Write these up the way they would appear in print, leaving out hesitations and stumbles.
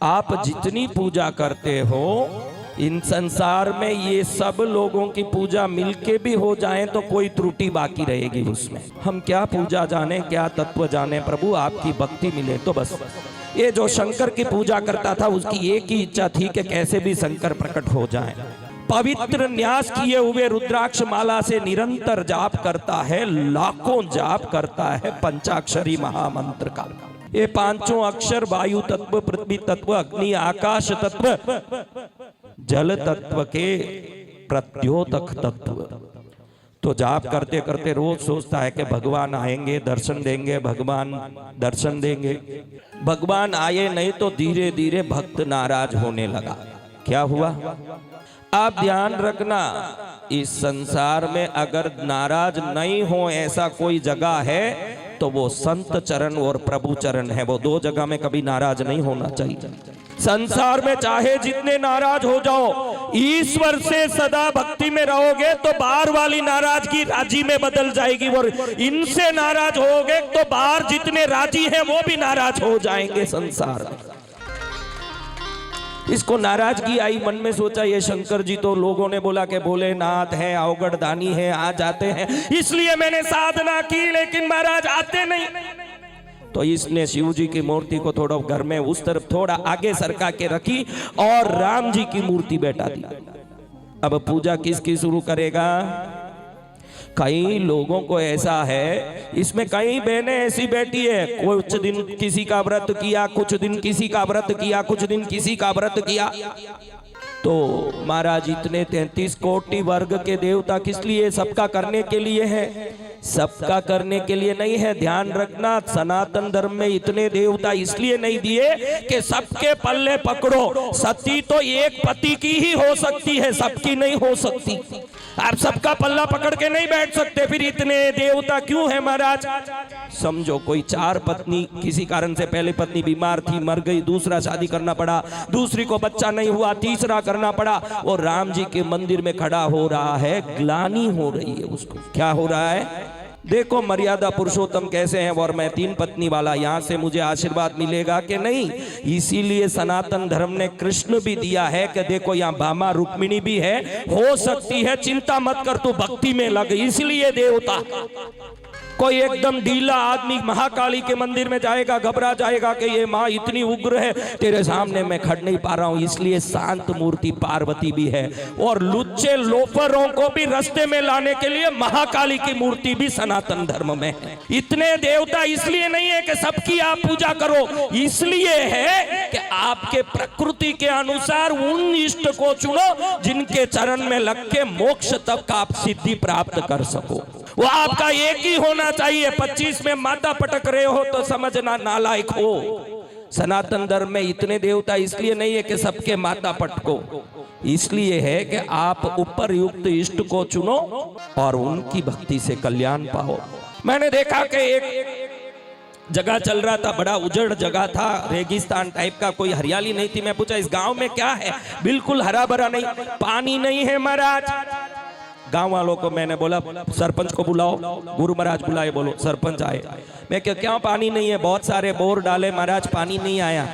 आप जितनी पूजा करते हो, इन संसार में ये सब लोगों की पूजा मिलके भी हो जाए तो कोई त्रुटि बाकी रहेगी उसमें। हम क्या पूजा जाने, क्या तत्व जाने, प्रभु आपकी भक्ति मिले तो बस। ये जो शंकर की पूजा करता था उसकी एक ही इच्छा थी कि कैसे भी शंकर प्रकट हो जाए। पवित्र न्यास किए हुए रुद्राक्ष माला से निरंतर जाप करता है, लाखों जाप करता है पंचाक्षरी महामंत्र का। ये पांचों अक्षर वायु तत्व, पृथ्वी तत्व, अग्नि, आकाश तत्व, जल तत्व के प्रद्योतक तत्व। तो जाप करते करते रोज सोचता है कि भगवान आएंगे, दर्शन देंगे, भगवान दर्शन देंगे। भगवान आए नहीं तो धीरे धीरे भक्त नाराज होने लगा। क्या हुआ? आप ध्यान रखना, इस संसार में अगर नाराज नहीं हो ऐसा कोई जगह है तो वो संत चरण और प्रभु चरण है। वो दो जगह में कभी नाराज नहीं होना चाहिए। संसार में चाहे जितने नाराज हो जाओ, ईश्वर से सदा भक्ति में रहोगे तो बाहर वाली नाराजगी राजी में बदल जाएगी। और इनसे नाराज होगे तो बाहर जितने राजी हैं वो भी नाराज हो जाएंगे संसार में। इसको नाराजगी आई, मन में सोचा ये शंकर जी तो लोगों ने बोला कि भोलेनाथ है, अवगढ़ दानी है, आ जाते हैं, इसलिए मैंने साधना की, लेकिन महाराज आते नहीं। तो इसने शिव जी की मूर्ति को थोड़ा घर में उस तरफ थोड़ा आगे सरका के रखी और राम जी की मूर्ति बैठा दी। अब पूजा किसकी शुरू करेगा? कई लोगों को ऐसा है, इसमें कई बहनें ऐसी बैठी है, कुछ दिन किसी का व्रत किया, कुछ दिन किसी का व्रत किया, कुछ दिन किसी का व्रत किया। तो महाराज इतने 33 कोटि वर्ग के देवता किस लिए? सबका करने के लिए है, सबका करने के लिए नहीं है। ध्यान रखना, सनातन धर्म में इतने देवता इसलिए नहीं दिए कि सबके पल्ले पकड़ो। सती तो एक पति की ही हो सकती है, सबकी नहीं हो सकती। आप सबका पल्ला पकड़ के नहीं बैठ सकते, फिर इतने देवता क्यों है महाराज? समझो कोई 4 पत्नी, किसी कारण से पहले पत्नी बीमार थी, मर गई, दूसरा शादी करना पड़ा, दूसरी को बच्चा नहीं हुआ, तीसरा करना पड़ा, और राम जी के मंदिर में खड़ा हो रहा है, ग्लानि हो रही है उसको। क्या हो रहा है? देखो मर्यादा पुरुषोत्तम कैसे हैं, और मैं 3 पत्नी वाला, यहां से मुझे आशीर्वाद मिलेगा कि नहीं? इसीलिए सनातन धर्म ने कृष्ण भी दिया है कि देखो यहाँ भामा रुक्मिणी भी है, हो सकती है, चिंता मत कर, तू भक्ति में लग। इसलिए देवता, कोई एकदम ढीला आदमी महाकाली के मंदिर में जाएगा, घबरा जाएगा कि ये माँ इतनी उग्र है, तेरे सामने मैं खड़ नहीं पा रहा हूं, इसलिए शांत मूर्ति पार्वती भी है। और लुच्चे लोफरों को भी रास्ते में लाने के लिए महाकाली की मूर्ति भी सनातन धर्म में है। इतने देवता इसलिए नहीं है कि सबकी आप पूजा करो, इसलिए है कि आपके प्रकृति के अनुसार उन इष्ट को चुनो जिनके चरण में लग के मोक्ष तक आप सिद्धि प्राप्त कर सको। वो आपका एक ही होना चाहिए। 25 में माता पटक रहे हो तो समझना नालायक हो। सनातन धर्म में इतने देवता इसलिए नहीं है कि सबके माता पटको, इसलिए है कि आप ऊपर युक्त इष्ट को चुनो और उनकी भक्ति से कल्याण पाओ। मैंने देखा कि एक जगह चल रहा था, बड़ा उजड़ जगह था, रेगिस्तान टाइप का, कोई हरियाली नहीं थी। मैं पूछा इस गांव में क्या है? बिल्कुल हरा भरा नहीं, पानी नहीं है महाराज। गांव वालों को मैंने बोला सरपंच को बुलाओ, गुरु महाराज बुलाए, बोलो सरपंच आए। मैं क्या पानी नहीं है? बहुत सारे बोर डाले महाराज, पानी नहीं आया।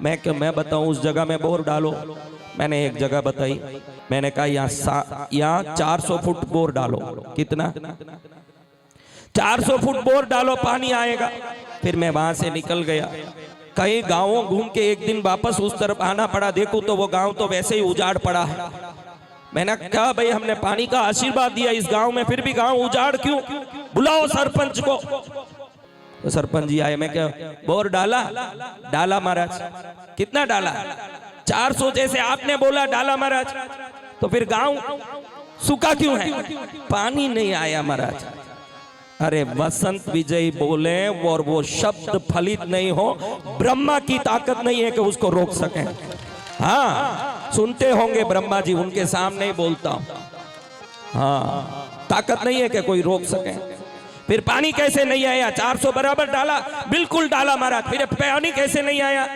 मैं बताऊं उस जगह में बोर डालो। मैंने एक जगह बताई, मैंने कहा यहाँ 400 फुट बोर डालो। कितना? 400 फुट बोर डालो, पानी आएगा। फिर मैं वहां से निकल गया, कई गांवों घूम के एक दिन वापस उस तरफ आना पड़ा। देखो तो वो गांव तो वैसे ही उजाड़ पड़ा है। मैंने कहा भाई हमने पानी का आशीर्वाद दिया इस गांव में, फिर भी गांव उजाड़ क्यों? बुलाओ सरपंच को। तो सरपंच जी आए। मैं क्या बोर डाला? डाला महाराज। कितना डाला? 400 जैसे आपने बोला डाला महाराज। तो फिर गांव सूखा क्यों है? पानी नहीं आया महाराज। अरे वसंत विजय बोले और वो शब्द फलित नहीं हो, ब्रह्मा की ताकत नहीं है कि उसको रोक सके। हाँ सुनते होंगे ब्रह्मा जी, उनके सामने ही बोलता हूं। हाँ ताकत नहीं है कि कोई रोक सके। फिर पानी कैसे नहीं आया? 400 बराबर डाला, बिल्कुल डाला महाराज। फिर पानी कैसे नहीं आया?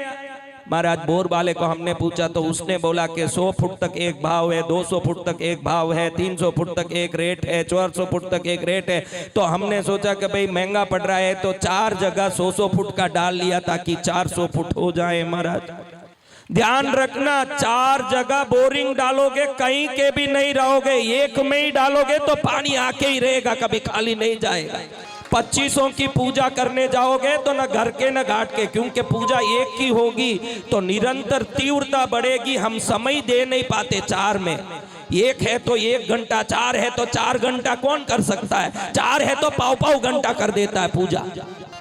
महाराज बोर वाले को हमने पूछा तो उसने बोला कि 100 फुट तक एक भाव है, 200 फुट तक एक भाव है, 300 फुट तक एक रेट है, 400 फुट तक एक रेट है। तो हमने सोचा कि भाई महंगा पड़ रहा है तो 4 जगह 100 फुट का डाल लिया ताकि 400 फुट हो जाए। महाराज ध्यान रखना, 4 जगह बोरिंग डालोगे कहीं के भी नहीं रहोगे, एक में ही डालोगे तो पानी आके ही रहेगा, कभी खाली नहीं जाएगा। 2500 की पूजा करने जाओगे तो न घर के न घाट के, क्योंकि पूजा एक की होगी तो निरंतर तीव्रता बढ़ेगी। हम समय दे नहीं पाते 4 में, एक है तो 1 घंटा, 4 है तो 4 घंटा कौन कर सकता है, 4 है तो पाव घंटा कर देता है पूजा।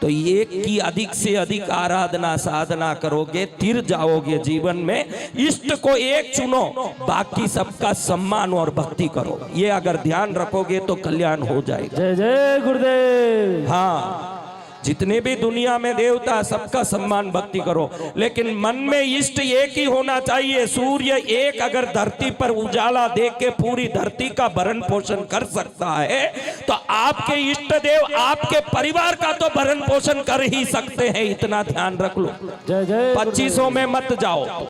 तो एक की अधिक से अधिक आराधना साधना करोगे, तिर जाओगे जीवन में। इष्ट को एक चुनो, बाकी सबका सम्मान और भक्ति करो, ये अगर ध्यान रखोगे तो कल्याण हो जाएगा। जय जय गुरुदेव। हाँ, जितने भी दुनिया में देवता सबका सम्मान भक्ति करो, लेकिन मन में इष्ट एक ही होना चाहिए। सूर्य एक अगर धरती पर उजाला दे के पूरी धरती का भरण पोषण कर सकता है तो आपके इष्ट देव आपके परिवार का तो भरण पोषण कर ही सकते हैं, इतना ध्यान रख लो। जय जय 2500 में मत जाओ।